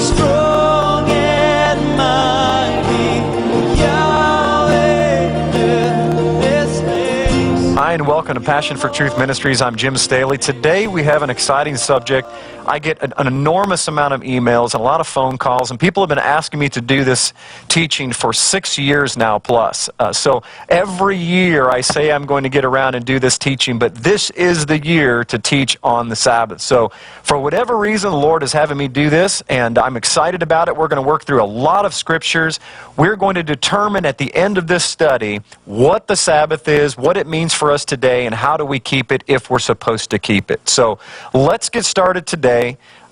strong and mighty, Yahweh, this name. Hi, and welcome to Passion for Truth Ministries. I'm Jim Staley. Today we have an exciting subject. I get an enormous amount of emails and a lot of phone calls, and people have been asking me to do this teaching for 6 years now plus. So every year I say I'm going to get around and do this teaching, but this is the year to teach on the Sabbath. So for whatever reason, the Lord is having me do this, and I'm excited about it. We're going to work through a lot of scriptures. We're going to determine at the end of this study what the Sabbath is, what it means for us today, and how do we keep it if we're supposed to keep it. So let's get started today.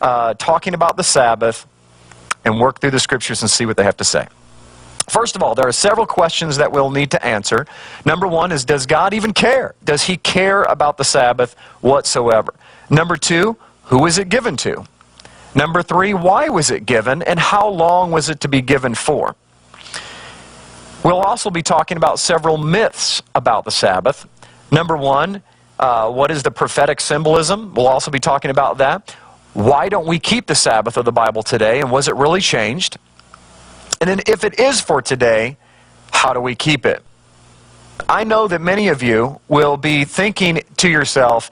Talking about the Sabbath and work through the scriptures and see what they have to say. First of all, there are several questions that we'll need to answer. Number one is, does God even care? Does He care about the Sabbath whatsoever? Number two, who is it given to? Number three, why was it given and how long was it to be given for? We'll also be talking about several myths about the Sabbath. Number one, what is the prophetic symbolism? We'll also be talking about that. Why don't we keep the Sabbath of the Bible today, and was it really changed? And then if it is for today, how do we keep it? I know that many of you will be thinking to yourself,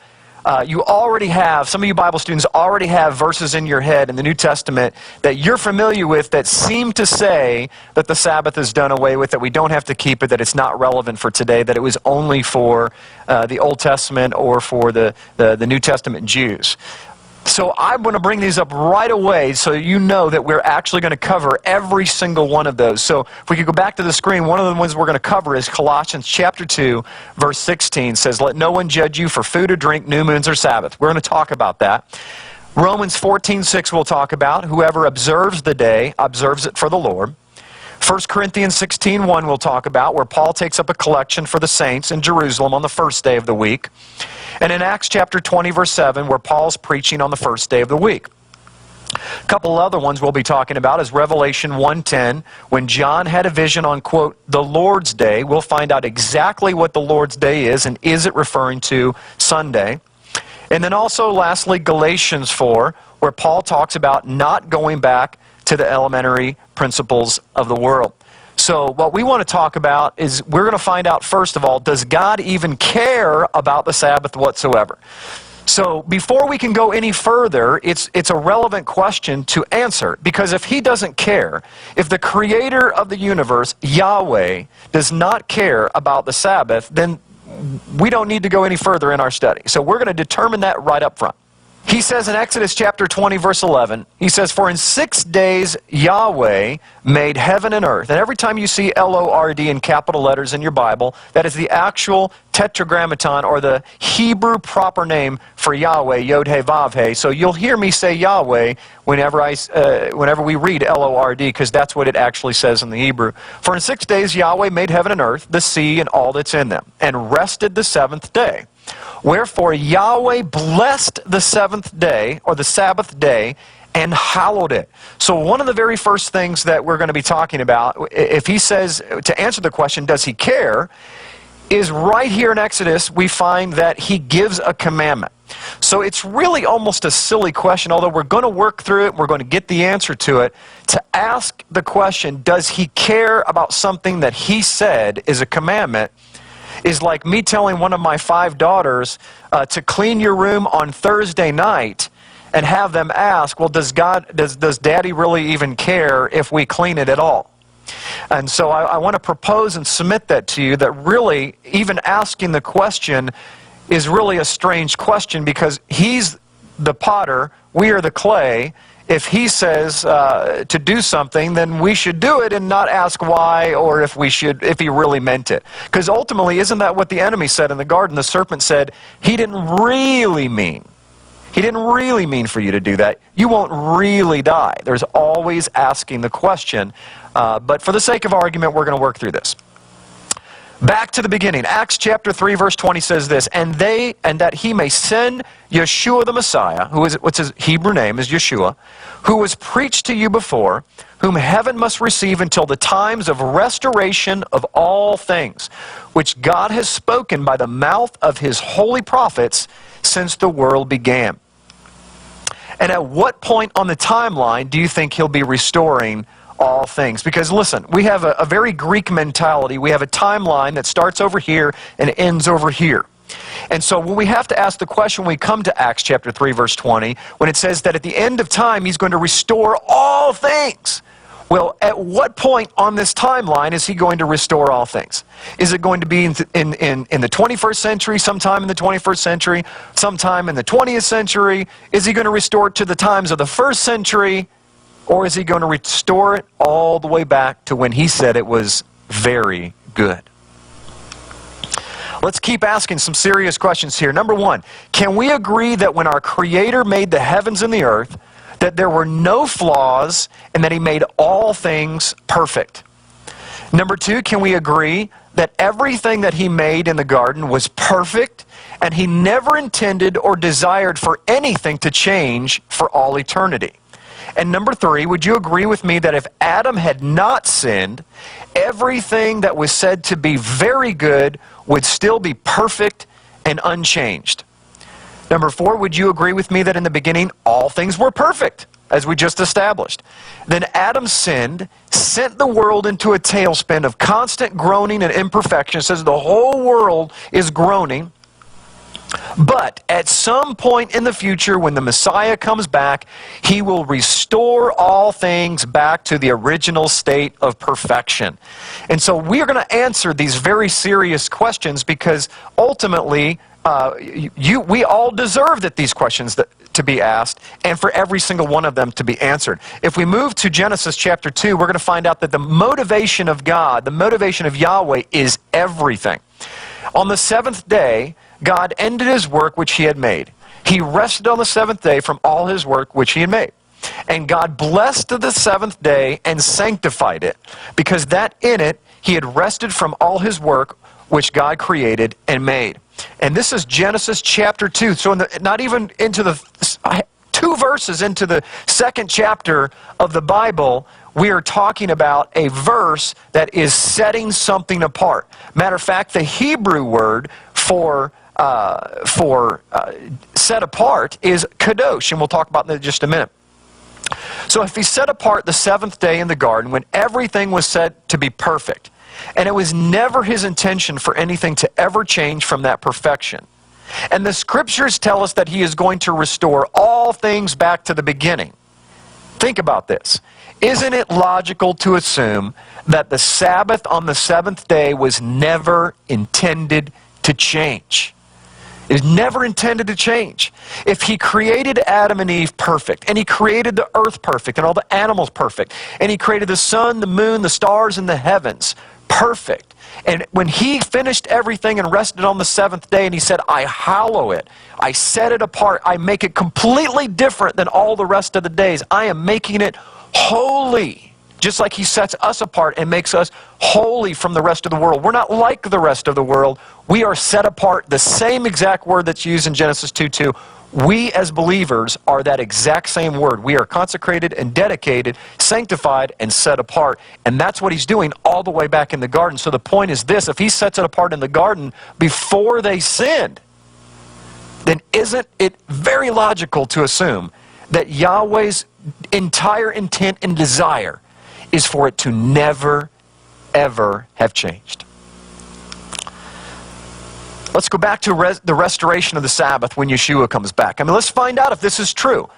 you already have, some of you Bible students already have verses in your head in the New Testament that you're familiar with that seem to say that the Sabbath is done away with, that we don't have to keep it, that it's not relevant for today, that it was only for the Old Testament or for the New Testament Jews. So I'm going to bring these up right away so you know that we're actually going to cover every single one of those. So if we could go back to the screen, one of the ones we're going to cover is Colossians chapter 2, verse 16 says, "Let no one judge you for food or drink, new moons or Sabbath." We're going to talk about that. Romans 14:6 we'll talk about, "Whoever observes the day, observes it for the Lord." 1 Corinthians 16:1 we'll talk about, where Paul takes up a collection for the saints in Jerusalem on the first day of the week. And in Acts chapter 20, verse 7, where Paul's preaching on the first day of the week. A couple other ones we'll be talking about is Revelation 1:10, when John had a vision on, quote, the Lord's Day. We'll find out exactly what the Lord's Day is, and is it referring to Sunday. And then also, lastly, Galatians 4, where Paul talks about not going back to the elementary principles of the world. So what we want to talk about is, we're going to find out, first of all, does God even care about the Sabbath whatsoever? So before we can go any further, it's a relevant question to answer, because if He doesn't care, if the Creator of the universe, Yahweh, does not care about the Sabbath, then we don't need to go any further in our study. So we're going to determine that right up front. He says in Exodus chapter 20, verse 11, he says, "For in 6 days Yahweh made heaven and earth." And every time you see L-O-R-D in capital letters in your Bible, that is the actual tetragrammaton, or the Hebrew proper name for Yahweh, Yod-He-Vav-He. So you'll hear me say Yahweh whenever we read L-O-R-D, because that's what it actually says in the Hebrew. "For in 6 days Yahweh made heaven and earth, the sea and all that's in them, and rested the seventh day. Wherefore Yahweh blessed the seventh day," or the Sabbath day, "and hallowed it." So one of the very first things that we're going to be talking about, if He says, to answer the question, does He care, is right here in Exodus we find that He gives a commandment. So it's really almost a silly question, although we're going to work through it, we're going to get the answer to it, to ask the question, does He care about something that He said is a commandment, is like me telling one of my 5 daughters to clean your room on Thursday night, and have them ask, well, does Daddy really even care if we clean it at all? And so I want to propose and submit that to you, that really even asking the question is really a strange question, because He's the potter, we are the clay. If He says to do something, then we should do it and not ask why, or if He really meant it. Because ultimately, isn't that what the enemy said in the garden? The serpent said, He didn't really mean for you to do that. You won't really die. There's always asking the question. But for the sake of argument, we're going to work through this. Back to the beginning. Acts chapter 3, verse 20 says this, and that He may send Yeshua the Messiah, what's His Hebrew name is Yeshua, who was preached to you before, whom heaven must receive until the times of restoration of all things, which God has spoken by the mouth of His holy prophets since the world began. And at what point on the timeline do you think he'll be restoring all things? Because listen, we have a very Greek mentality. We have a timeline that starts over here and ends over here. And so when we have to ask the question when we come to Acts chapter 3, verse 20, when it says that at the end of time he's going to restore all things. Well, at what point on this timeline is he going to restore all things? Is it going to be in the 21st century, sometime in the 21st century, sometime in the 20th century? Is he going to restore it to the times of the first century? Or is he going to restore it all the way back to when he said it was very good? Let's keep asking some serious questions here. Number one, can we agree that when our Creator made the heavens and the earth, that there were no flaws and that he made all things perfect? Number two, can we agree that everything that he made in the garden was perfect and he never intended or desired for anything to change for all eternity? And number three, would you agree with me that if Adam had not sinned, everything that was said to be very good would still be perfect and unchanged? Number four, would you agree with me that in the beginning all things were perfect, as we just established? Then Adam sinned, sent the world into a tailspin of constant groaning and imperfection. It says the whole world is groaning. But at some point in the future, when the Messiah comes back, he will restore all things back to the original state of perfection. And so we are going to answer these very serious questions because ultimately, we all deserve that these questions to be asked and for every single one of them to be answered. If we move to Genesis chapter 2, we're going to find out that the motivation of God, the motivation of Yahweh is everything. On the seventh day, God ended his work which he had made. He rested on the seventh day from all his work which he had made. And God blessed the seventh day and sanctified it, because that in it he had rested from all his work which God created and made. And this is Genesis chapter 2. So not even into the 2 verses into the second chapter of the Bible, we are talking about a verse that is setting something apart. Matter of fact, the Hebrew word for set apart is kadosh, and we'll talk about that in just a minute. So if he set apart the seventh day in the garden when everything was said to be perfect, and it was never his intention for anything to ever change from that perfection, and the scriptures tell us that he is going to restore all things back to the beginning. Think about this. Isn't it logical to assume that the Sabbath on the seventh day was never intended to change? It was never intended to change. If he created Adam and Eve perfect, and he created the earth perfect, and all the animals perfect, and he created the sun, the moon, the stars, and the heavens perfect, and when he finished everything and rested on the seventh day, and he said, I hallow it, I set it apart, I make it completely different than all the rest of the days, I am making it holy. Just like he sets us apart and makes us holy from the rest of the world. We're not like the rest of the world. We are set apart. The same exact word that's used in Genesis 2:2. We as believers are that exact same word. We are consecrated and dedicated, sanctified and set apart. And that's what he's doing all the way back in the garden. So the point is this: if he sets it apart in the garden before they sinned, then isn't it very logical to assume that Yahweh's entire intent and desire is for it to never, ever have changed? Let's go back to the restoration of the Sabbath when Yeshua comes back. I mean, let's find out if this is true.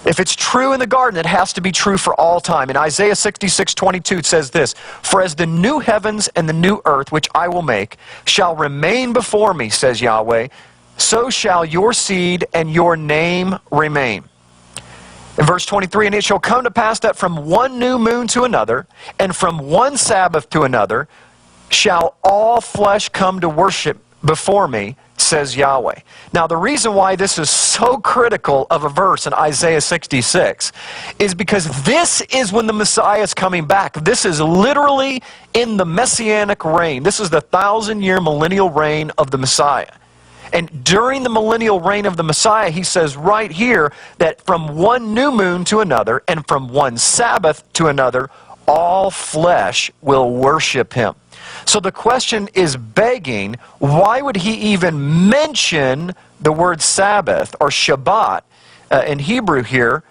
If it's true in the garden, it has to be true for all time. In Isaiah 66:22, it says this: For as the new heavens and the new earth, which I will make, shall remain before me, says Yahweh, so shall your seed and your name remain. In verse 23, and it shall come to pass that from one new moon to another, and from one Sabbath to another, shall all flesh come to worship before me, says Yahweh. Now the reason why this is so critical of a verse in Isaiah 66 is because this is when the Messiah is coming back. This is literally in the Messianic reign. This is the 1,000-year millennial reign of the Messiah. And during the millennial reign of the Messiah, he says right here that from one new moon to another and from one Sabbath to another, all flesh will worship him. So the question is begging, why would he even mention the word Sabbath or Shabbat in Hebrew here,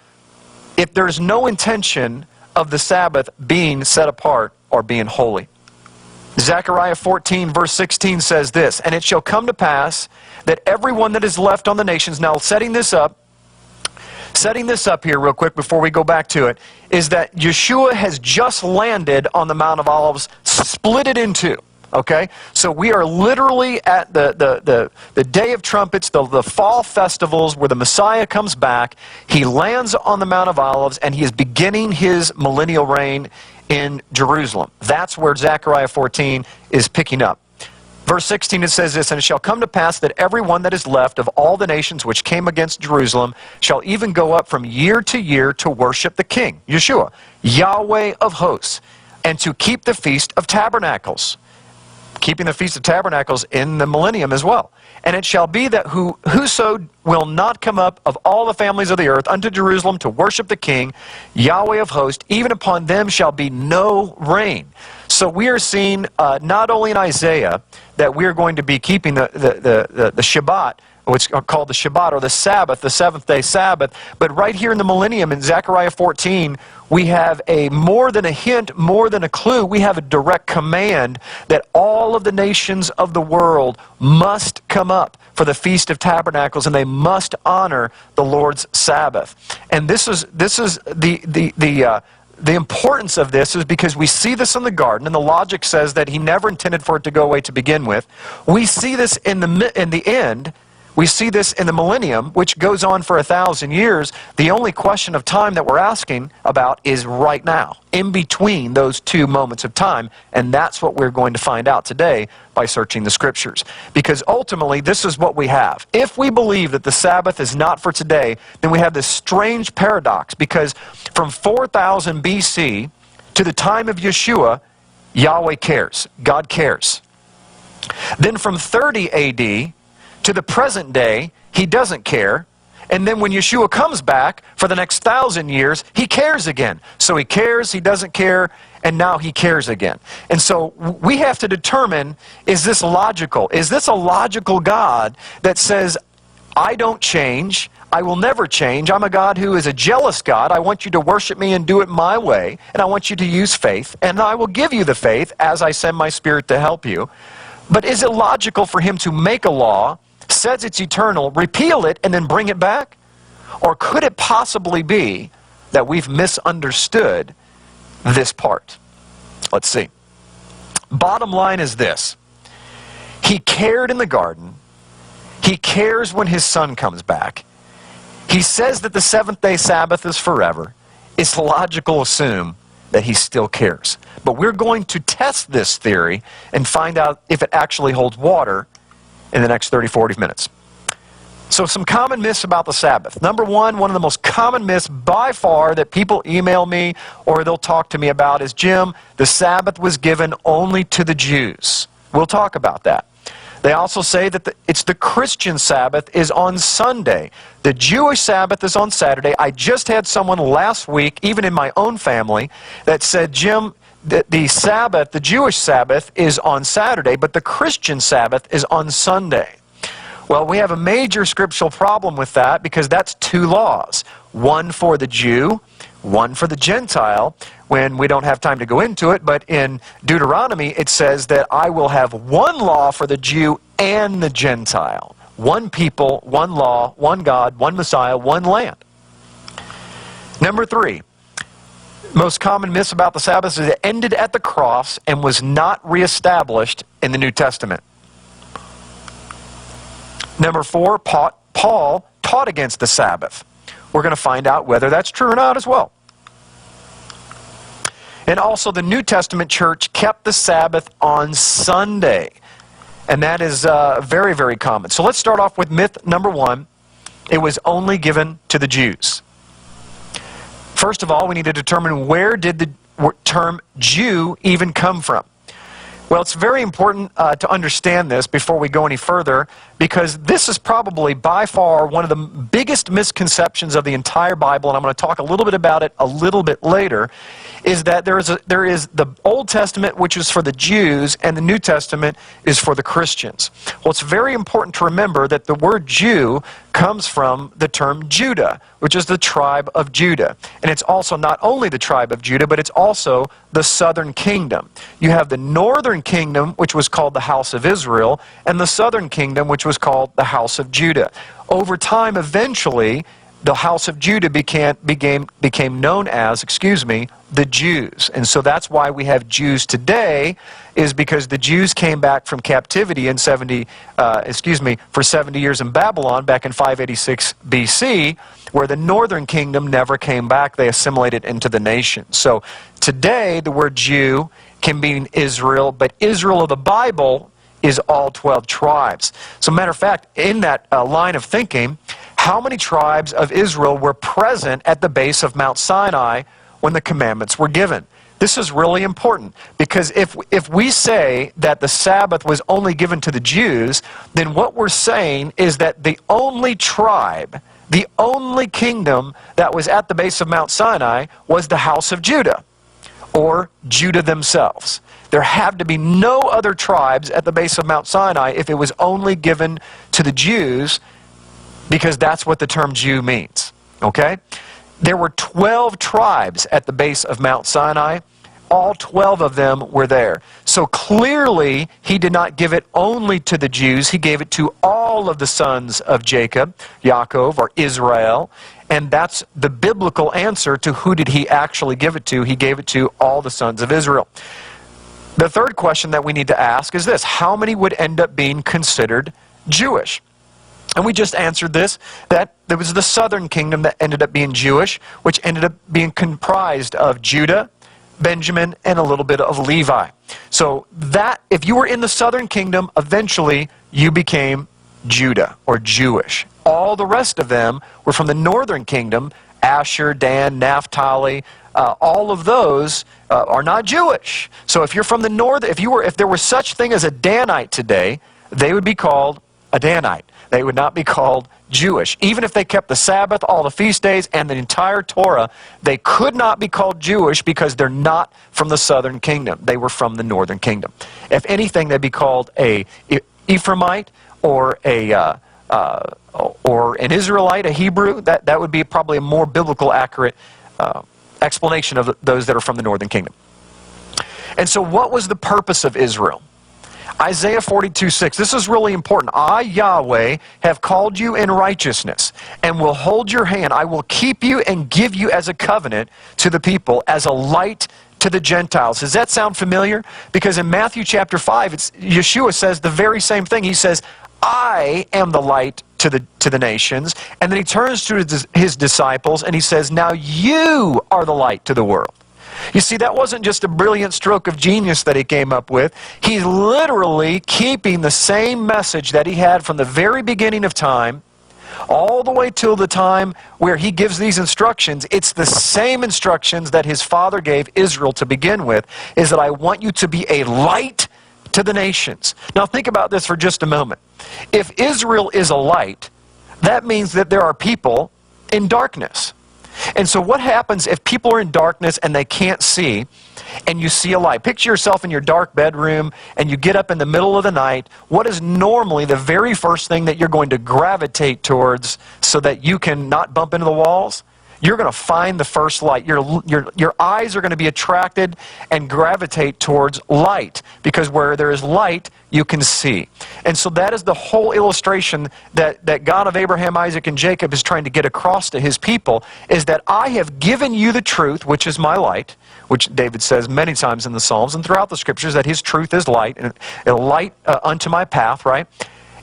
if there's no intention of the Sabbath being set apart or being holy. Zechariah 14 verse 16 says this, "And it shall come to pass that everyone that is left on the nations," now setting this up here real quick before we go back to it, is that Yeshua has just landed on the Mount of Olives, split it in two. Okay? So we are literally at the Day of Trumpets, the fall festivals where the Messiah comes back. He lands on the Mount of Olives and he is beginning his millennial reign in Jerusalem. That's where Zechariah 14 is picking up. Verse 16, it says this, "And it shall come to pass that every one that is left of all the nations which came against Jerusalem shall even go up from year to year to worship the King," Yeshua, "Yahweh of hosts, and to keep the Feast of Tabernacles." Keeping the Feast of Tabernacles in the millennium as well. "And it shall be that whoso will not come up of all the families of the earth unto Jerusalem to worship the King, Yahweh of hosts, even upon them shall be no rain." So we are seeing not only in Isaiah that we are going to be keeping the Shabbat, which is called the Shabbat or the Sabbath, the seventh-day Sabbath, but right here in the millennium in Zechariah 14, we have a more than a hint, more than a clue. We have a direct command that all of the nations of the world must come up for the Feast of Tabernacles, and they must honor the Lord's Sabbath. And this is the importance of this is because we see this in the garden, and the logic says that he never intended for it to go away to begin with. We see this in the end. We see this in the millennium, which goes on for 1,000 years. The only question of time that we're asking about is right now, in between those two moments of time, and that's what we're going to find out today by searching the Scriptures. Because ultimately, this is what we have. If we believe that the Sabbath is not for today, then we have this strange paradox, because from 4000 BC to the time of Yeshua, Yahweh cares. God cares. Then from 30 AD to the present day, he doesn't care. And then when Yeshua comes back for the next 1,000 years, he cares again. So he cares, he doesn't care, and now he cares again. And so we have to determine, is this logical? Is this a logical God that says, I don't change, I will never change, I'm a God who is a jealous God, I want you to worship me and do it my way, and I want you to use faith, and I will give you the faith as I send my Spirit to help you. But is it logical for him to make a law, says it's eternal, repeal it, and then bring it back? Or could it possibly be that we've misunderstood this part? Let's see. Bottom line is this. He cared in the garden. He cares when his Son comes back. He says that the seventh-day Sabbath is forever. It's logical to assume that he still cares. But we're going to test this theory and find out if it actually holds water in the next 30-40 minutes. So some common myths about the Sabbath. Number one of the most common myths by far that people email me or they'll talk to me about is, Jim, the Sabbath was given only to the Jews. We'll talk about that. They also say that it's the Christian Sabbath is on Sunday. The Jewish Sabbath is on Saturday. I just had someone last week, even in my own family, that said, Jim, the Sabbath, the Jewish Sabbath is on Saturday, but the Christian Sabbath is on Sunday. Well, we have a major scriptural problem with that because that's two laws. One for the Jew, one for the Gentile, when we don't have time to go into it, but in Deuteronomy it says that I will have one law for the Jew and the Gentile. One people, one law, one God, one Messiah, one land. Number three, most common myths about the Sabbath is it ended at the cross and was not reestablished in the New Testament. Number four, Paul taught against the Sabbath. We're going to find out whether that's true or not as well. And also the New Testament church kept the Sabbath on Sunday. And that is very, very common. So let's start off with myth number one. It was only given to the Jews. First of all, we need to determine where did the term Jew even come from. Well, it's very important to understand this before we go any further because this is probably by far one of the biggest misconceptions of the entire Bible, and I'm going to talk a little bit about it a little bit later, is that there is the Old Testament, which is for the Jews, and the New Testament is for the Christians. Well, it's very important to remember that the word Jew comes from the term Judah, which is the tribe of Judah. And it's also not only the tribe of Judah, but it's also the southern kingdom. You have the northern kingdom, which was called the house of Israel, and the southern kingdom, which was called the house of Judah. Over time, eventually, the house of Judah became known as, the Jews. And so that's why we have Jews today, is because the Jews came back from captivity in for 70 years in Babylon back in 586 BC, where the northern kingdom never came back. They assimilated into the nation. So today the word Jew can mean Israel, but Israel of the Bible is all 12 tribes. So matter of fact, in that line of thinking, how many tribes of Israel were present at the base of Mount Sinai when the commandments were given? This is really important, because if we say that the Sabbath was only given to the Jews, then what we're saying is that the only tribe, the only kingdom that was at the base of Mount Sinai was the house of Judah, or Judah themselves. There had to be no other tribes at the base of Mount Sinai if it was only given to the Jews, because that's what the term Jew means. Okay? There were 12 tribes at the base of Mount Sinai. All 12 of them were there. So clearly, he did not give it only to the Jews. He gave it to all of the sons of Jacob, Yaakov, or Israel. And that's the biblical answer to who did he actually give it to. He gave it to all the sons of Israel. The third question that we need to ask is this: how many would end up being considered Jewish? And we just answered this, that there was the southern kingdom that ended up being Jewish, which ended up being comprised of Judah, Benjamin, and a little bit of Levi. So that, if you were in the southern kingdom, eventually you became Judah, or Jewish. All the rest of them were from the northern kingdom: Asher, Dan, Naphtali. All of those are not Jewish. So if you're from the north, if there was such thing as a Danite today, they would be called a Danite. They would not be called Jewish. Even if they kept the Sabbath, all the feast days, and the entire Torah, they could not be called Jewish because they're not from the southern kingdom. They were from the northern kingdom. If anything, they'd be called a Ephraimite, or an Israelite, a Hebrew. That would be probably a more biblical accurate explanation of those that are from the northern kingdom. And so what was the purpose of Israel? Isaiah 42:6. This is really important. I, Yahweh, have called you in righteousness, and will hold your hand. I will keep you and give you as a covenant to the people, as a light to the Gentiles. Does that sound familiar? Because in Matthew chapter 5, Yeshua says the very same thing. He says, I am the light to the nations. And then he turns to his disciples and he says, now you are the light to the world. You see, that wasn't just a brilliant stroke of genius that he came up with. He's literally keeping the same message that he had from the very beginning of time, all the way till the time where he gives these instructions. It's the same instructions that his father gave Israel to begin with, is that I want you to be a light to the nations. Now think about this for just a moment. If Israel is a light, that means that there are people in darkness. And so what happens if people are in darkness and they can't see, and you see a light? Picture yourself in your dark bedroom and you get up in the middle of the night. What is normally the very first thing that you're going to gravitate towards so that you can not bump into the walls? You're going to find the first light. Your eyes are going to be attracted and gravitate towards light, because where there is light, you can see. And so that is the whole illustration that God of Abraham, Isaac, and Jacob is trying to get across to his people, is that I have given you the truth, which is my light, which David says many times in the Psalms and throughout the Scriptures, that his truth is light, and a light unto my path, right?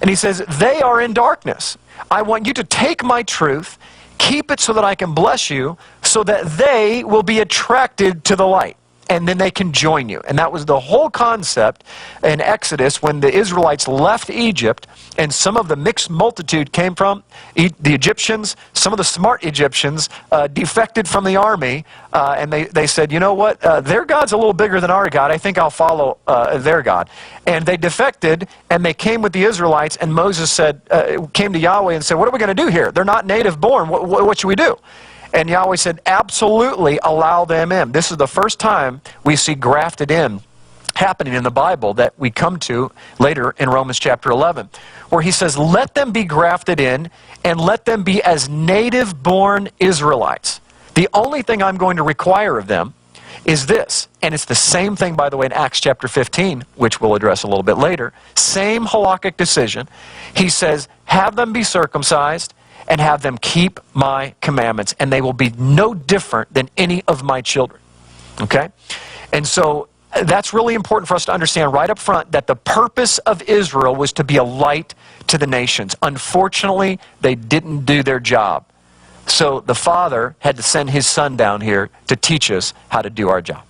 And he says, they are in darkness. I want you to take my truth, keep it so that I can bless you, so that they will be attracted to the light. and then they can join you. And that was the whole concept in Exodus when the Israelites left Egypt, and some of the mixed multitude came from the Egyptians. Some of the smart Egyptians defected from the army, and they said, you know what, their God's a little bigger than our God. I think I'll follow their God. And they defected, and they came with the Israelites, and Moses said, came to Yahweh and said, what are we going to do here? They're not native born. What should we do? And Yahweh said, absolutely allow them in. This is the first time we see grafted in happening in the Bible that we come to later in Romans chapter 11, where he says, let them be grafted in and let them be as native-born Israelites. The only thing I'm going to require of them is this, and it's the same thing, by the way, in Acts chapter 15, which we'll address a little bit later. Same halakhic decision. He says, have them be circumcised and have them keep my commandments, and they will be no different than any of my children. Okay? And so that's really important for us to understand right up front, that the purpose of Israel was to be a light to the nations. Unfortunately, they didn't do their job. So the Father had to send his Son down here to teach us how to do our job.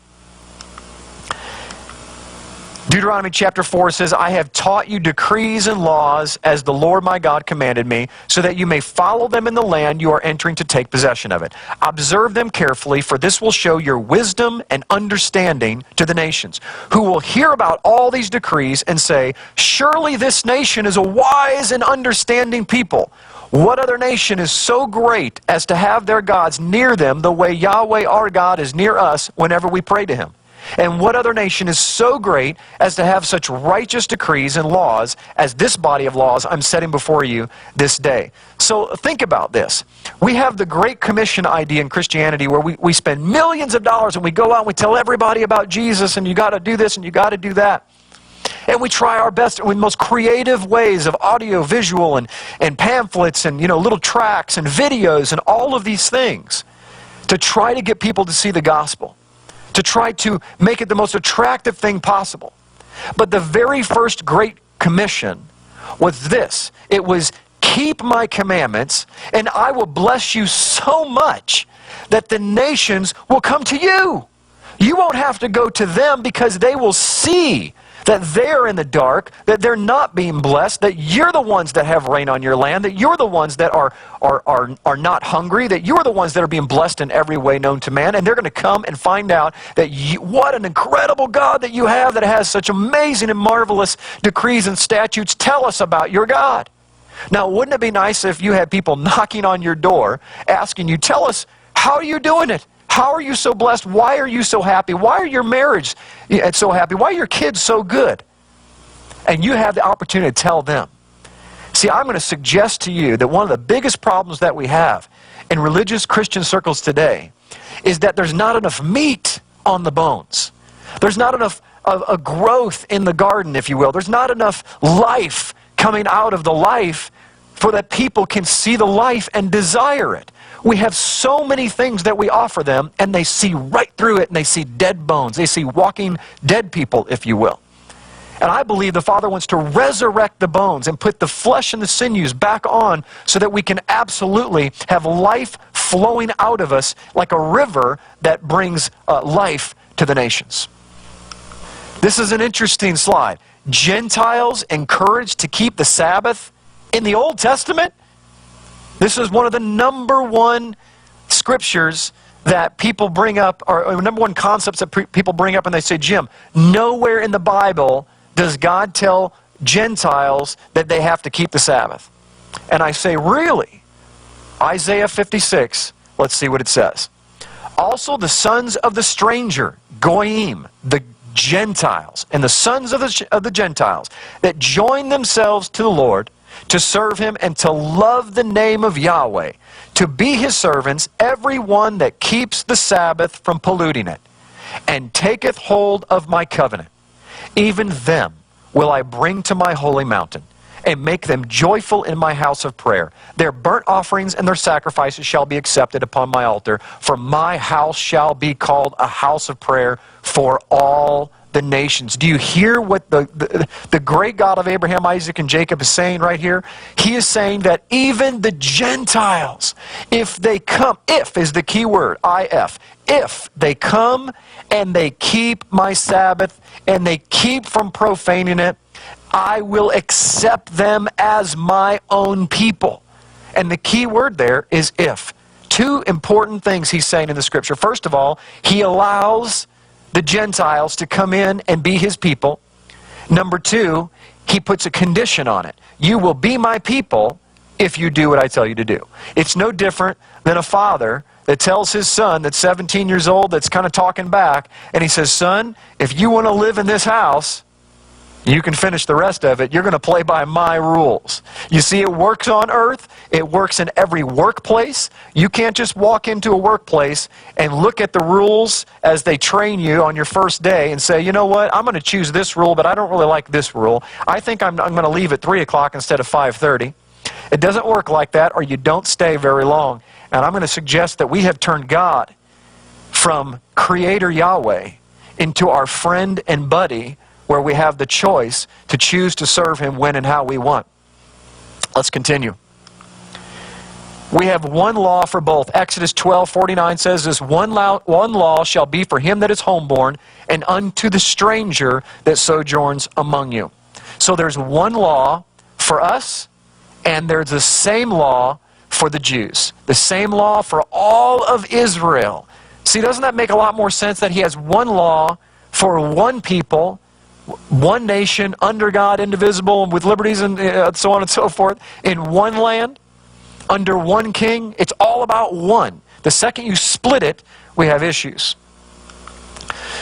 Deuteronomy chapter 4 says, I have taught you decrees and laws as the Lord my God commanded me, so that you may follow them in the land you are entering to take possession of it. Observe them carefully, for this will show your wisdom and understanding to the nations, who will hear about all these decrees and say, surely this nation is a wise and understanding people. What other nation is so great as to have their gods near them the way Yahweh our God is near us whenever we pray to him? And what other nation is so great as to have such righteous decrees and laws as this body of laws I'm setting before you this day? So think about this. We have the Great Commission idea in Christianity where we spend millions of dollars and we go out and we tell everybody about Jesus and you got to do this and you got to do that. And we try our best with most creative ways of audio, visual, and pamphlets and little tracts and videos and all of these things to try to get people to see the gospel, to try to make it the most attractive thing possible. But the very first Great Commission was this. It was, keep my commandments, and I will bless you so much that the nations will come to you. You won't have to go to them because they will see that they're in the dark, that they're not being blessed, that you're the ones that have rain on your land, that you're the ones that are not hungry, that you're the ones that are being blessed in every way known to man, and they're going to come and find out that what an incredible God that you have that has such amazing and marvelous decrees and statutes. Tell us about your God. Now, wouldn't it be nice if you had people knocking on your door asking you, tell us, how are you doing it? How are you so blessed? Why are you so happy? Why are your marriage so happy? Why are your kids so good? And you have the opportunity to tell them. See, I'm going to suggest to you that one of the biggest problems that we have in religious Christian circles today is that there's not enough meat on the bones. There's not enough of a growth in the garden, if you will. There's not enough life coming out of the life for that people can see the life and desire it. We have so many things that we offer them, and they see right through it, and they see dead bones. They see walking dead people, if you will. And I believe the Father wants to resurrect the bones and put the flesh and the sinews back on so that we can absolutely have life flowing out of us like a river that brings life to the nations. This is an interesting slide. Gentiles encouraged to keep the Sabbath in the Old Testament? This is one of the number one scriptures that people bring up, or number one concepts that people bring up, and they say, Jim, nowhere in the Bible does God tell Gentiles that they have to keep the Sabbath. And I say, really? Isaiah 56, let's see what it says. Also the sons of the stranger, Goyim, the Gentiles, and the sons of the Gentiles that join themselves to the Lord, to serve him and to love the name of Yahweh, to be his servants, every one that keeps the Sabbath from polluting it, and taketh hold of my covenant. Even them will I bring to my holy mountain, and make them joyful in my house of prayer. Their burnt offerings and their sacrifices shall be accepted upon my altar, for my house shall be called a house of prayer for all the nations. Do you hear what the great God of Abraham, Isaac, and Jacob is saying right here? He is saying that even the Gentiles, if they come, if is the key word, I-F, if they come and they keep my Sabbath and they keep from profaning it, I will accept them as my own people. And the key word there is if. Two important things he's saying in the Scripture. First of all, he allows the Gentiles to come in and be his people. Number two, he puts a condition on it. You will be my people if you do what I tell you to do. It's no different than a father that tells his son that's 17 years old, that's kind of talking back, and he says, son, if you want to live in this house, you can finish the rest of it. You're going to play by my rules. You see, it works on earth. It works in every workplace. You can't just walk into a workplace and look at the rules as they train you on your first day and say, you know what, I'm going to choose this rule, but I don't really like this rule. I think I'm going to leave at 3 o'clock instead of 5:30. It doesn't work like that, or you don't stay very long. And I'm going to suggest that we have turned God from Creator Yahweh into our friend and buddy, where we have the choice to choose to serve Him when and how we want. Let's continue. We have one law for both. Exodus 12:49 says this, one law shall be for him that is homeborn, and unto the stranger that sojourns among you. So there's one law for us, and there's the same law for the Jews. The same law for all of Israel. See, doesn't that make a lot more sense that he has one law for one people, one nation, under God, indivisible, with liberties and so on and so forth, in one land, under one king? It's all about one. The second you split it, we have issues.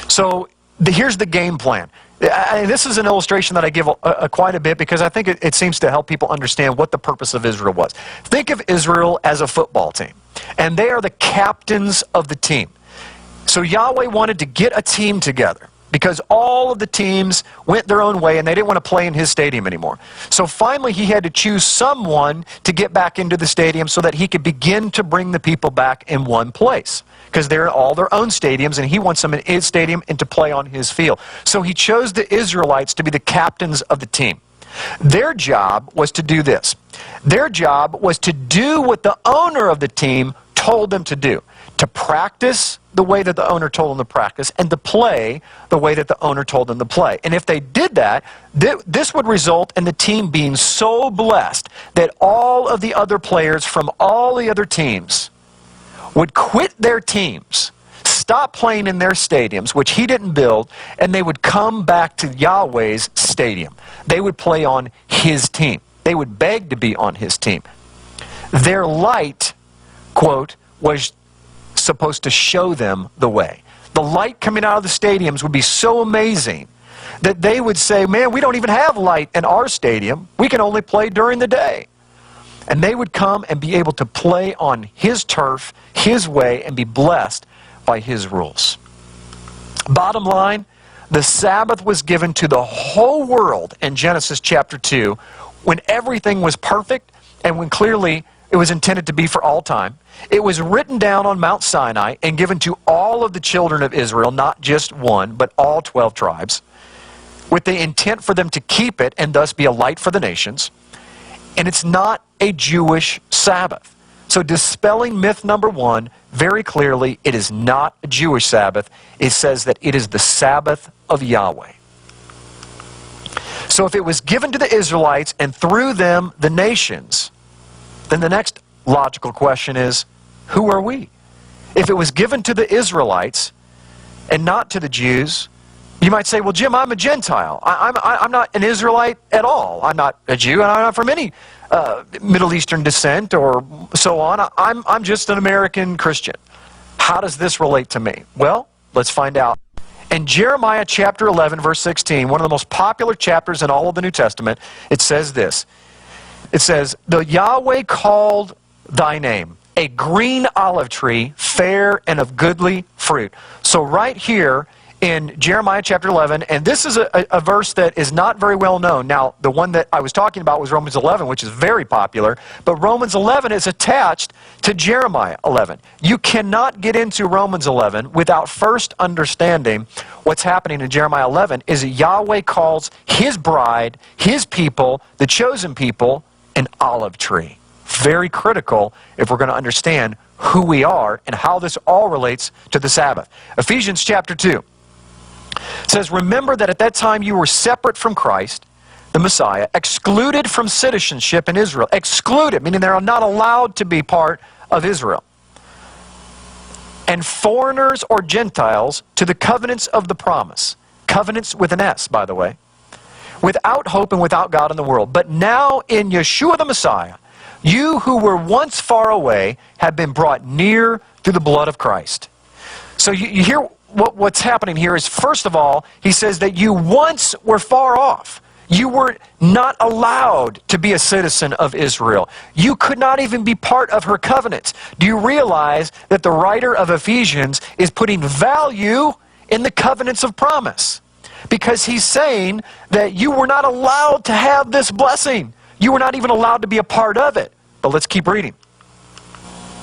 So here's the game plan. This is an illustration that I give quite a bit because I think it seems to help people understand what the purpose of Israel was. Think of Israel as a football team, and they are the captains of the team. So Yahweh wanted to get a team together, because all of the teams went their own way and they didn't want to play in his stadium anymore. So finally he had to choose someone to get back into the stadium so that he could begin to bring the people back in one place. Because they're all their own stadiums and he wants them in his stadium and to play on his field. So he chose the Israelites to be the captains of the team. Their job was to do this. Their job was to do what the owner of the team told them to do. To practice the way that the owner told them to practice, and to play the way that the owner told them to play. And if they did that, this would result in the team being so blessed that all of the other players from all the other teams would quit their teams, stop playing in their stadiums, which he didn't build, and they would come back to Yahweh's stadium. They would play on his team. They would beg to be on his team. Their light, quote, was supposed to show them the way. The light coming out of the stadiums would be so amazing that they would say, man, we don't even have light in our stadium. We can only play during the day. And they would come and be able to play on his turf, his way, and be blessed by his rules. Bottom line, the Sabbath was given to the whole world in Genesis chapter 2 when everything was perfect and when clearly it was intended to be for all time. It was written down on Mount Sinai and given to all of the children of Israel, not just one, but all 12 tribes, with the intent for them to keep it and thus be a light for the nations. And it's not a Jewish Sabbath. So dispelling myth number one, very clearly, it is not a Jewish Sabbath. It says that it is the Sabbath of Yahweh. So if it was given to the Israelites and through them the nations, then the next logical question is, who are we? If it was given to the Israelites and not to the Jews, you might say, well, Jim, I'm a Gentile. I'm not an Israelite at all. I'm not a Jew, and I'm not from any Middle Eastern descent or so on. I'm just an American Christian. How does this relate to me? Well, let's find out. In Jeremiah chapter 11, verse 16, one of the most popular chapters in all of the New Testament, it says this. It says, the Yahweh called thy name, a green olive tree, fair and of goodly fruit. So right here in Jeremiah chapter 11, and this is a verse that is not very well known. Now, the one that I was talking about was Romans 11, which is very popular, but Romans 11 is attached to Jeremiah 11. You cannot get into Romans 11 without first understanding what's happening in Jeremiah 11 is that Yahweh calls His bride, His people, the chosen people, an olive tree. Very critical if we're going to understand who we are and how this all relates to the Sabbath. Ephesians chapter 2 says, remember that at that time you were separate from Christ, the Messiah, excluded from citizenship in Israel. Excluded, meaning they're not allowed to be part of Israel. And foreigners or Gentiles to the covenants of the promise. Covenants with an S, by the way. Without hope and without God in the world. But now in Yeshua the Messiah, you who were once far away have been brought near through the blood of Christ. So you hear what's happening here is, first of all, he says that you once were far off. You were not allowed to be a citizen of Israel. You could not even be part of her covenants. Do you realize that the writer of Ephesians is putting value in the covenants of promise? Because he's saying that you were not allowed to have this blessing. You were not even allowed to be a part of it. But let's keep reading.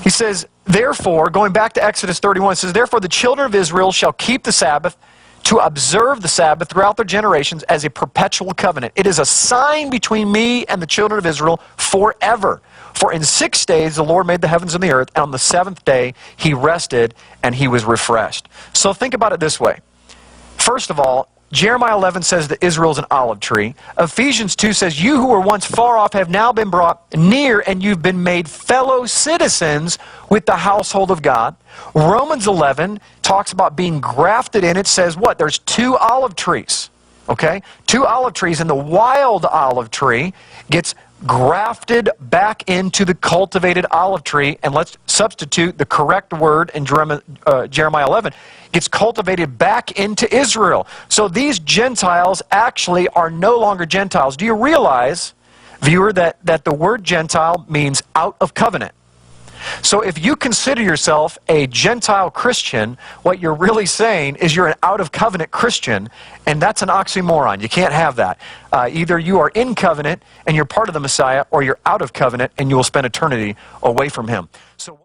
He says, therefore, going back to Exodus 31, it says, therefore the children of Israel shall keep the Sabbath to observe the Sabbath throughout their generations as a perpetual covenant. It is a sign between me and the children of Israel forever. For in 6 days the Lord made the heavens and the earth, and on the seventh day He rested and He was refreshed. So think about it this way. First of all, Jeremiah 11 says that Israel is an olive tree. Ephesians 2 says, you who were once far off have now been brought near, and you've been made fellow citizens with the household of God. Romans 11 talks about being grafted in. It says what? There's 2 olive trees. Okay? 2 olive trees, and the wild olive tree gets grafted back into the cultivated olive tree, and let's substitute the correct word in Jeremiah 11. It's cultivated back into Israel. So these Gentiles actually are no longer Gentiles. Do you realize, viewer, that the word Gentile means out of covenant? So if you consider yourself a Gentile Christian, what you're really saying is you're an out-of-covenant Christian, and that's an oxymoron. You can't have that. Either you are in covenant and you're part of the Messiah, or you're out of covenant and you will spend eternity away from Him. So